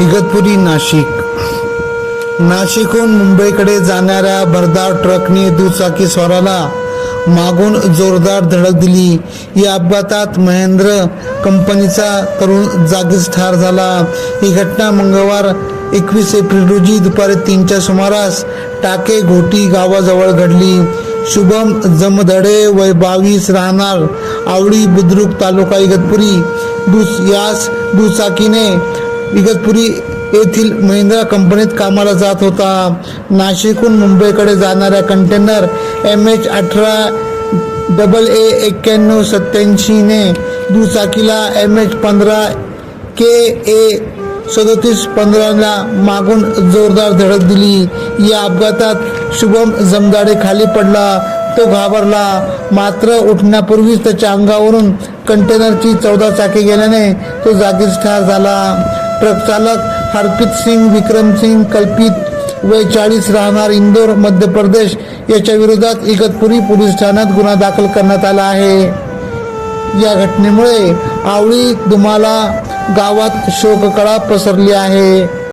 इगतपुरी नाशिकहून मुंबईकडे जाणाऱ्या भरधाव ट्रकने दुचाकी स्वाराला मागून जोरदार धडक दिली। या अपघातात महेंद्र कंपनीचा तरुण जागीच ठार झाला। ही घटना मंगळवार 21 एप्रिल रोजी दुपारी 3च्या सुमारास टाके घोटी गावाजवळ घडली। शुभम जमधडे वय 22 राहणार आवळी बुद्रुक तालुका इगतपुरी यास दुचाकीने इगतपुरी येथील महिंद्रा कंपनीत कामाला जात होता। नाशिकहून मुंबईकडे जाणाऱ्या कंटेनर MH18AA9187 ने दुचाकीला MH15 KA 3715 ला मागून जोरदार धडक दिली। या अपघातात शुभम जमदाडे खाली पडला। तो घाबरला, मात्र उठण्यापूर्वीच त्याच्या अंगावरून कंटेनरची 14 चाके गेल्याने तो जागीच ठार झाला। ट्रक चालक हरप्रीत सिंग विक्रम सिंग कल्पित वय 40 राहणार इंदोर मध्य प्रदेश याच्या विरोधात इगतपुरी पोलीस ठाण्यात गुन्हा दाखल करण्यात आला आहे। या घटनेमुळे आवळी दुमाला गावात शोककळा पसरली आहे।